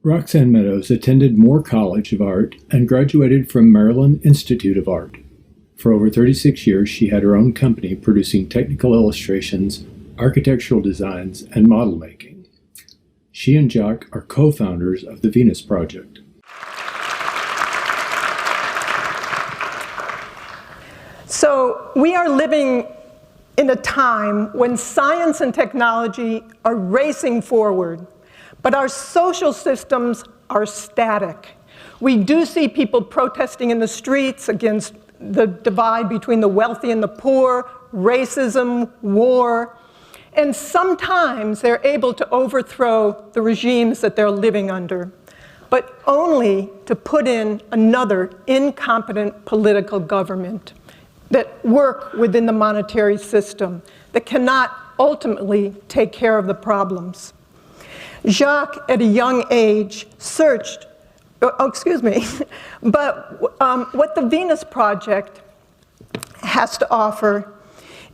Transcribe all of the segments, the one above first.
Roxanne Meadows attended Moore College of Art and graduated from Maryland Institute of Art. For over 36 years, she had her own company producing technical illustrations, architectural designs, and model making. She and Jacques are co-founders of the Venus Project. So we are living in a time when science and technology are racing forward, but our social systems are static. We do see people protesting in the streets against the divide between the wealthy and the poor, racism, war, and sometimes they're able to overthrow the regimes that they're living under, but only to put in another incompetent political government that work within the monetary system, that cannot ultimately take care of the problems. Jacques, at a young age, searched, but what the Venus Project has to offer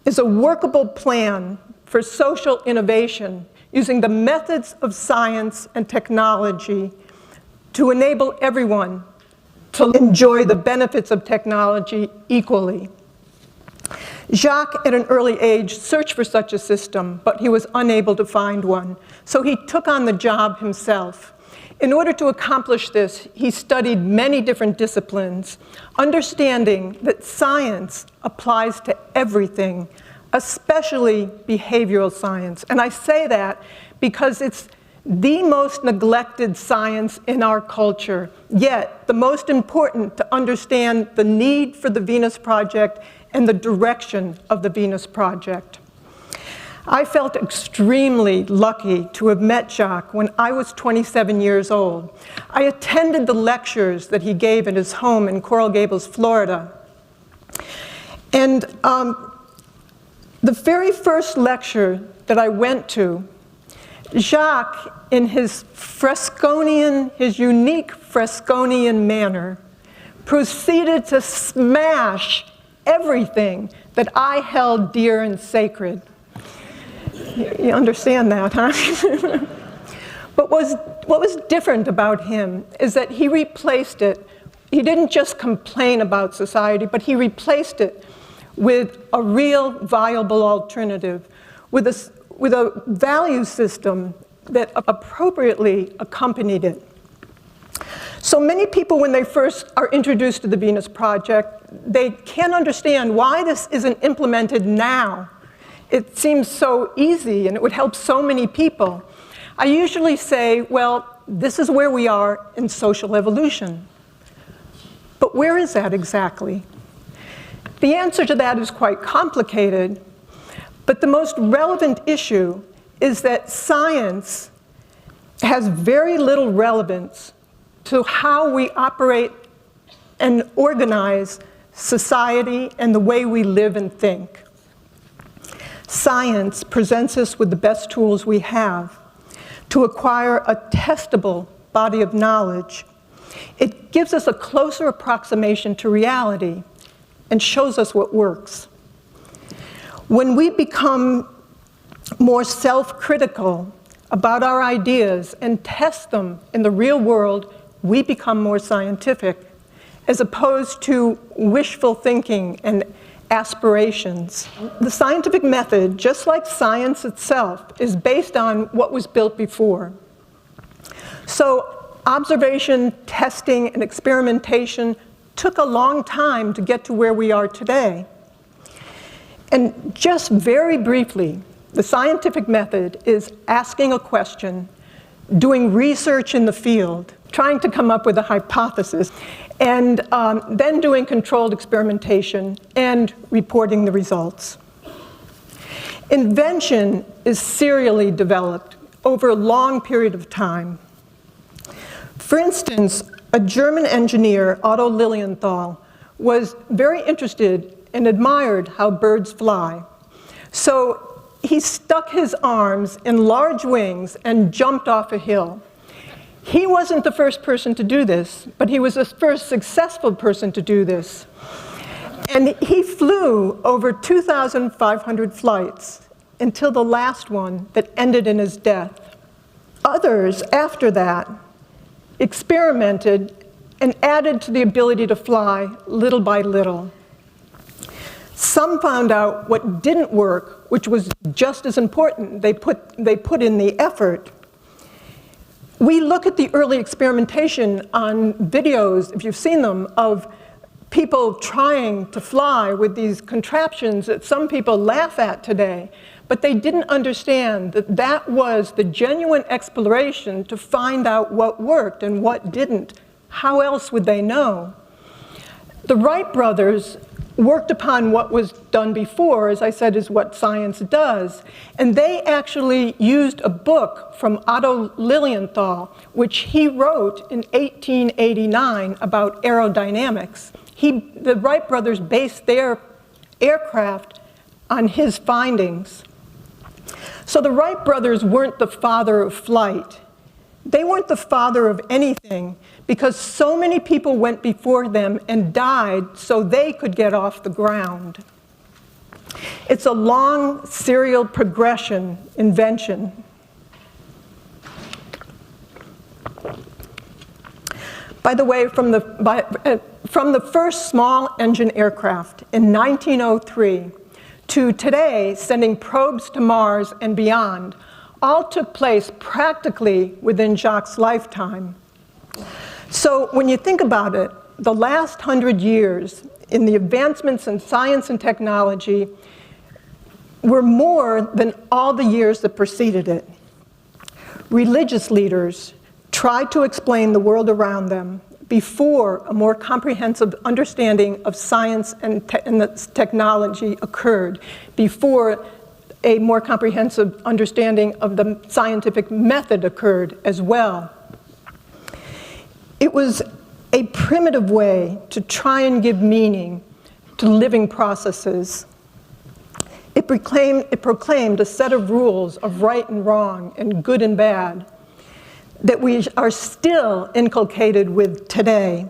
is a workable plan for social innovation using the methods of science and technology to enable everyone to enjoy the benefits of technology equally. Jacques, at an early age, searched for such a system, but he was unable to find one. So he took on the job himself. In order to accomplish this, he studied many different disciplines, understanding that science applies to everything, especially behavioral science. And I say that because it's the most neglected science in our culture, yet the most important to understand the need for the Venus Project and the direction of the Venus Project. I felt extremely lucky to have met Jacques when I was 27 years old. I attended the lectures that he gave at his home in Coral Gables, Florida. And the very first lecture that I went to, Jacques, in his unique Fresconian manner, proceeded to smash everything that I held dear and sacred. You understand that, huh? But what was different about him is that he replaced it. He didn't just complain about society, but he replaced it with a real viable alternative, with a value system that appropriately accompanied it. So many people, when they first are introduced to the Venus Project, they can't understand why this isn't implemented now. It seems so easy and it would help so many people. I usually say, well, this is where we are in social evolution. But where is that exactly? The answer to that is quite complicated, but the most relevant issue is that science has very little relevance to how we operate and organize society and the way we live and think. Science presents us with the best tools we have to acquire a testable body of knowledge. It gives us a closer approximation to reality and shows us what works. When we become more self-critical about our ideas and test them in the real world, we become more scientific, as opposed to wishful thinking and aspirations. The scientific method, just like science itself, is based on what was built before. So observation, testing, and experimentation took a long time to get to where we are today. And just very briefly, the scientific method is asking a question, doing research in the field, trying to come up with a hypothesis, and then doing controlled experimentation and reporting the results. Invention is serially developed over a long period of time. For instance, a German engineer, Otto Lilienthal, was very interested and admired how birds fly. So he stuck his arms in large wings and jumped off a hill. He wasn't the first person to do this, but he was the first successful person to do this. And he flew over 2,500 flights until the last one that ended in his death. Others, after that, experimented, and added to the ability to fly little by little. Some found out what didn't work, which was just as important. They put in the effort. We look at the early experimentation on videos, if you've seen them, of people trying to fly with these contraptions that some people laugh at today. But they didn't understand that that was the genuine exploration to find out what worked and what didn't. How else would they know? The Wright brothers worked upon what was done before, as I said, is what science does. And they actually used a book from Otto Lilienthal, which he wrote in 1889 about aerodynamics. The Wright brothers based their aircraft on his findings. So the Wright brothers weren't the father of flight. They weren't the father of anything because so many people went before them and died so they could get off the ground. It's a long serial progression invention. By the way, from the first small engine aircraft in 1903 to today sending probes to Mars and beyond, all took place practically within Jacques' lifetime. So when you think about it, the last 100 years in the advancements in science and technology were more than all the years that preceded it. Religious leaders tried to explain the world around them before a more comprehensive understanding of science and technology occurred, before a more comprehensive understanding of the scientific method occurred as well. It was a primitive way to try and give meaning to living processes. It proclaimed a set of rules of right and wrong and good and bad that we are still inculcated with today.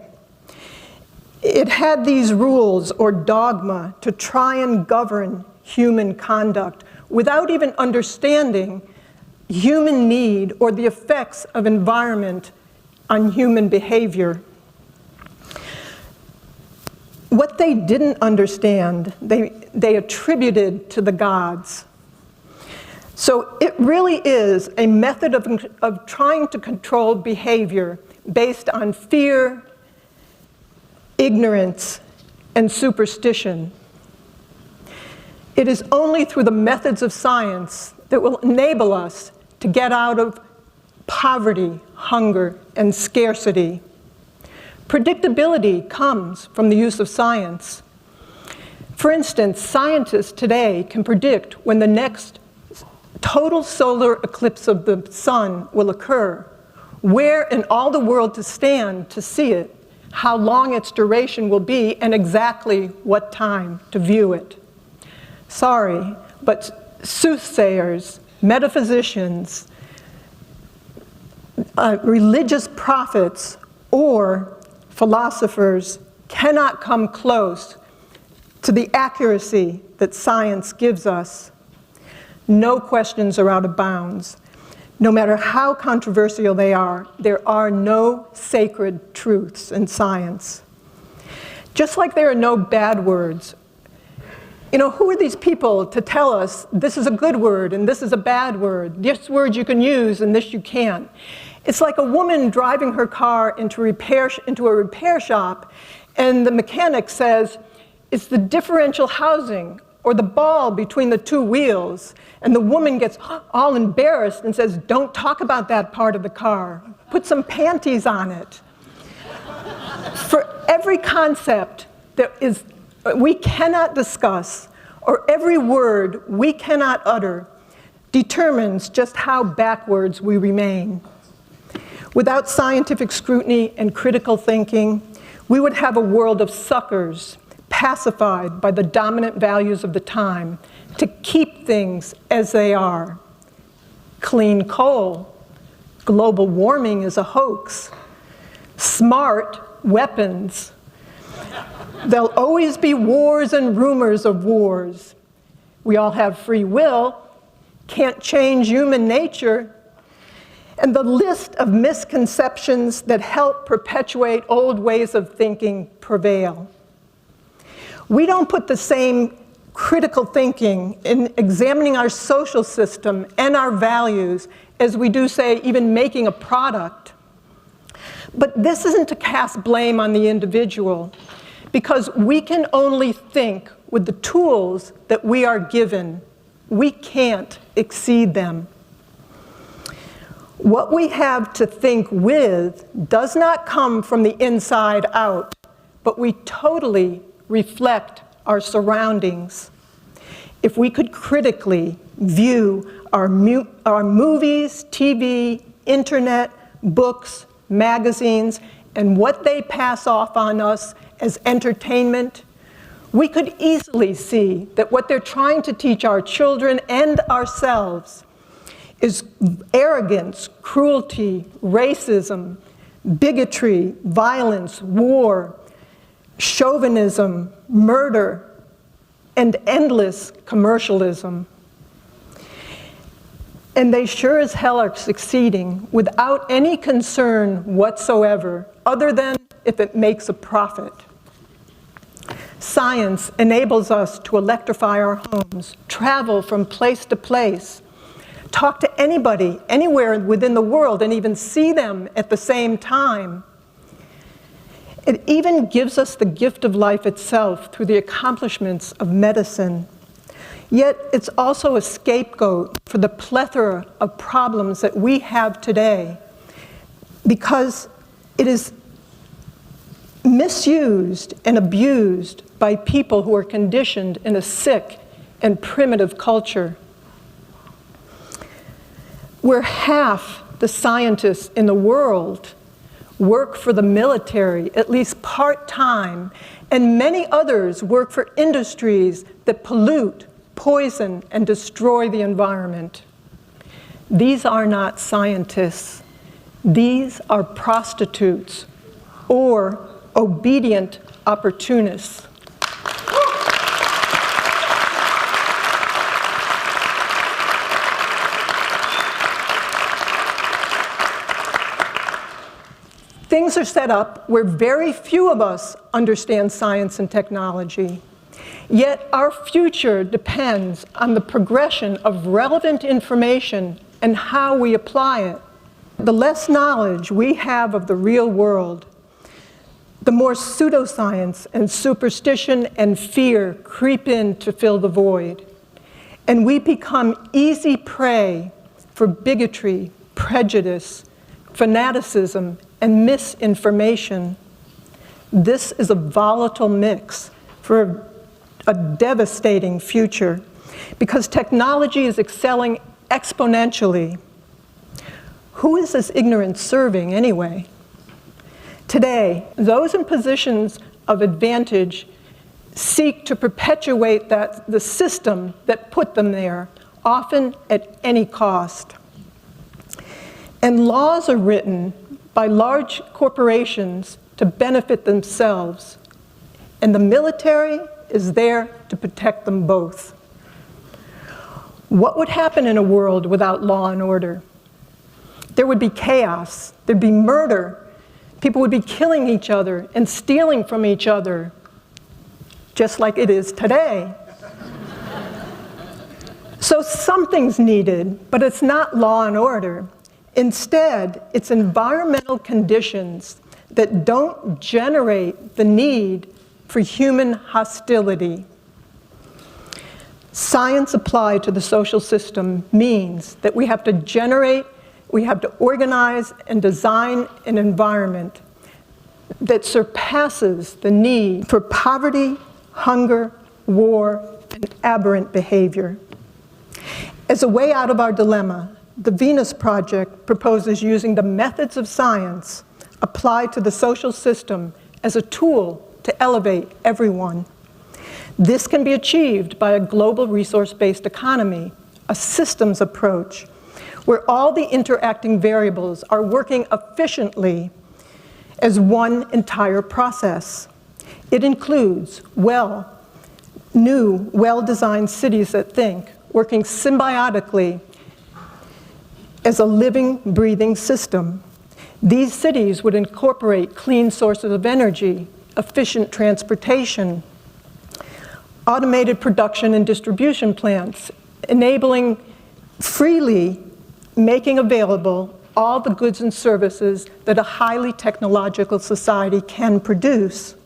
It had these rules or dogma to try and govern human conduct without even understanding human need or the effects of environment on human behavior. What they didn't understand, they attributed to the gods. So it really is a method of trying to control behavior based on fear, ignorance, and superstition. It is only through the methods of science that will enable us to get out of poverty, hunger, and scarcity. Predictability comes from the use of science. For instance, scientists today can predict when the next total solar eclipse of the sun will occur, where in all the world to stand to see it, how long its duration will be, and exactly what time to view it. Sorry, but soothsayers, metaphysicians, religious prophets, or philosophers cannot come close to the accuracy that science gives us. No questions are out of bounds. No matter how controversial they are, there are no sacred truths in science. Just like there are no bad words. You know, who are these people to tell us this is a good word and this is a bad word? This word you can use and this you can't. It's like a woman driving her car into a repair shop, and the mechanic says, it's the differential housing or the ball between the two wheels. And the woman gets all embarrassed and says, don't talk about that part of the car. Put some panties on it. For every concept that we cannot discuss, or every word we cannot utter, determines just how backwards we remain. Without scientific scrutiny and critical thinking, we would have a world of suckers, pacified by the dominant values of the time, to keep things as they are. Clean coal, global warming is a hoax, smart weapons. There'll always be wars and rumors of wars. We all have free will, can't change human nature. and the list of misconceptions that help perpetuate old ways of thinking prevail. We don't put the same critical thinking in examining our social system and our values as we do, say, even making a product. But this isn't to cast blame on the individual, because we can only think with the tools that we are given. We can't exceed them. What we have to think with does not come from the inside out, but we totally reflect our surroundings. If we could critically view our movies, TV, internet, books, magazines, and what they pass off on us as entertainment, we could easily see that what they're trying to teach our children and ourselves is arrogance, cruelty, racism, bigotry, violence, war, chauvinism, murder, and endless commercialism. And they sure as hell are succeeding without any concern whatsoever, other than if it makes a profit. Science enables us to electrify our homes, travel from place to place, talk to anybody, anywhere within the world, and even see them at the same time. It even gives us the gift of life itself through the accomplishments of medicine. Yet it's also a scapegoat for the plethora of problems that we have today, because it is misused and abused by people who are conditioned in a sick and primitive culture, where half the scientists in the world work for the military, at least part-time, and many others work for industries that pollute, poison, and destroy the environment. These are not scientists. These are prostitutes or obedient opportunists. Things are set up where very few of us understand science and technology. Yet our future depends on the progression of relevant information and how we apply it. The less knowledge we have of the real world, the more pseudoscience and superstition and fear creep in to fill the void. And we become easy prey for bigotry, prejudice, fanaticism, and misinformation. This is a volatile mix for a devastating future, because technology is excelling exponentially. Who is this ignorance serving anyway? Today, those in positions of advantage seek to perpetuate the system that put them there, often at any cost. And laws are written by large corporations to benefit themselves, and the military is there to protect them both. What would happen in a world without law and order? There would be chaos, there'd be murder, people would be killing each other and stealing from each other, just like it is today. So something's needed, but it's not law and order. Instead, it's environmental conditions that don't generate the need for human hostility. Science applied to the social system means that we have to organize and design an environment that surpasses the need for poverty, hunger, war, and aberrant behavior. As a way out of our dilemma, the Venus Project proposes using the methods of science applied to the social system as a tool to elevate everyone. This can be achieved by a global resource-based economy, a systems approach, where all the interacting variables are working efficiently as one entire process. It includes new, well-designed cities that think, working symbiotically as a living, breathing system. These cities would incorporate clean sources of energy, efficient transportation, automated production and distribution plants, enabling freely making available all the goods and services that a highly technological society can produce.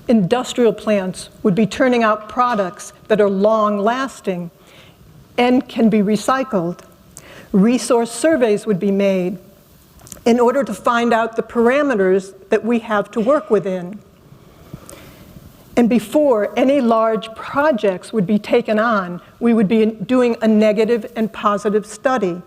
Industrial plants would be turning out products that are long-lasting and can be recycled. Resource surveys would be made in order to find out the parameters that we have to work within. And before any large projects would be taken on, we would be doing a negative and positive study.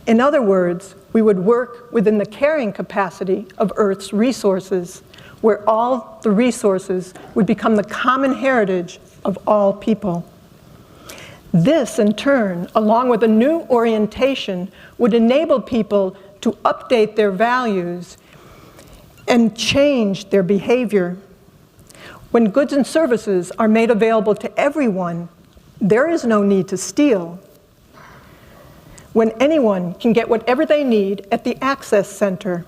In other words, we would work within the carrying capacity of Earth's resources, where all the resources would become the common heritage of all people. This, in turn, along with a new orientation, would enable people to update their values and change their behavior. When goods and services are made available to everyone, there is no need to steal. When anyone can get whatever they need at the access center.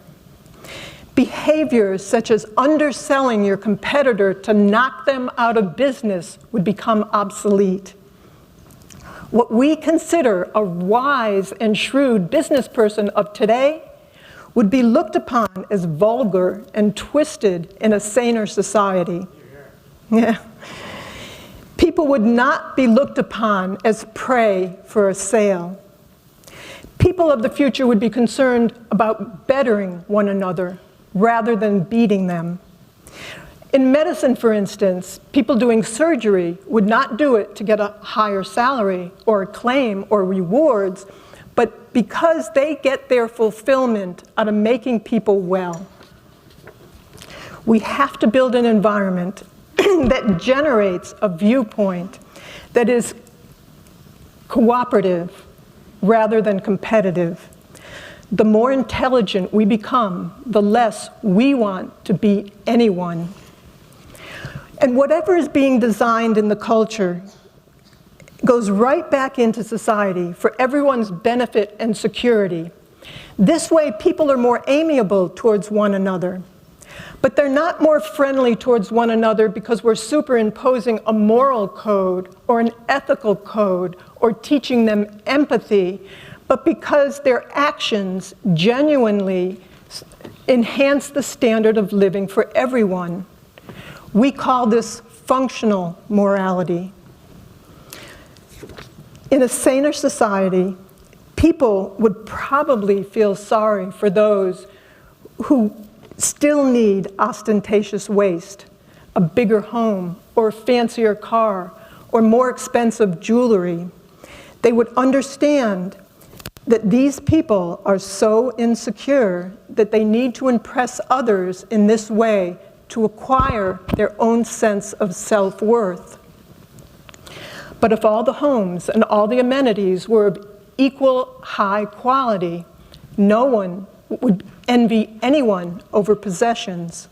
Behaviors such as underselling your competitor to knock them out of business would become obsolete. What we consider a wise and shrewd business person of today would be looked upon as vulgar and twisted in a saner society. Yeah. People would not be looked upon as prey for a sale. People of the future would be concerned about bettering one another rather than beating them. In medicine, for instance, people doing surgery would not do it to get a higher salary or acclaim or rewards, but because they get their fulfillment out of making people well. We have to build an environment that generates a viewpoint that is cooperative rather than competitive. The more intelligent we become, the less we want to beat anyone. And whatever is being designed in the culture goes right back into society for everyone's benefit and security. This way, people are more amiable towards one another. But they're not more friendly towards one another because we're superimposing a moral code or an ethical code or teaching them empathy, but because their actions genuinely enhance the standard of living for everyone. We call this functional morality. In a saner society, people would probably feel sorry for those who still need ostentatious waste, a bigger home, or a fancier car, or more expensive jewelry. They would understand that these people are so insecure that they need to impress others in this way to acquire their own sense of self-worth. But if all the homes and all the amenities were of equal high quality, no one would envy anyone over possessions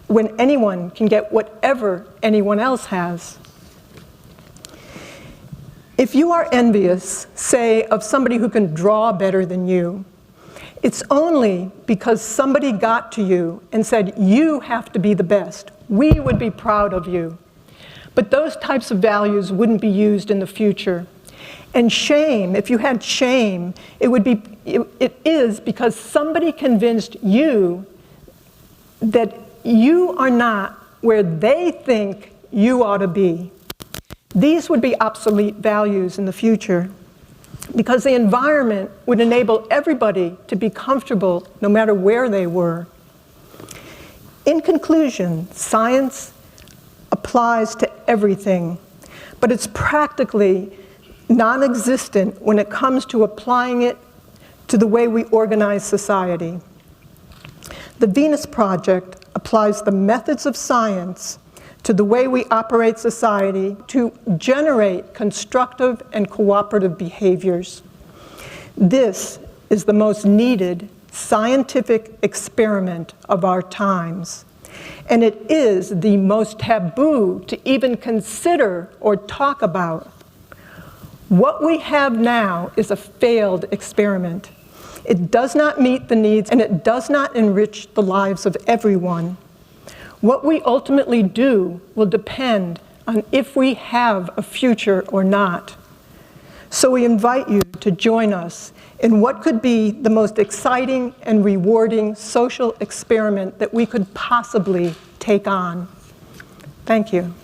when anyone can get whatever anyone else has. If you are envious, say, of somebody who can draw better than you, it's only because somebody got to you and said, you have to be the best. We would be proud of you. But those types of values wouldn't be used in the future. And shame, if you had shame, it is because somebody convinced you that you are not where they think you ought to be. These would be obsolete values in the future because the environment would enable everybody to be comfortable no matter where they were. In conclusion, science applies to everything, but it's practically non-existent when it comes to applying it to the way we organize society. The Venus Project applies the methods of science to the way we operate society to generate constructive and cooperative behaviors. This is the most needed scientific experiment of our times, and it is the most taboo to even consider or talk about. What we have now is a failed experiment. It does not meet the needs, and it does not enrich the lives of everyone. What we ultimately do will depend on if we have a future or not. So we invite you to join us in what could be the most exciting and rewarding social experiment that we could possibly take on. Thank you.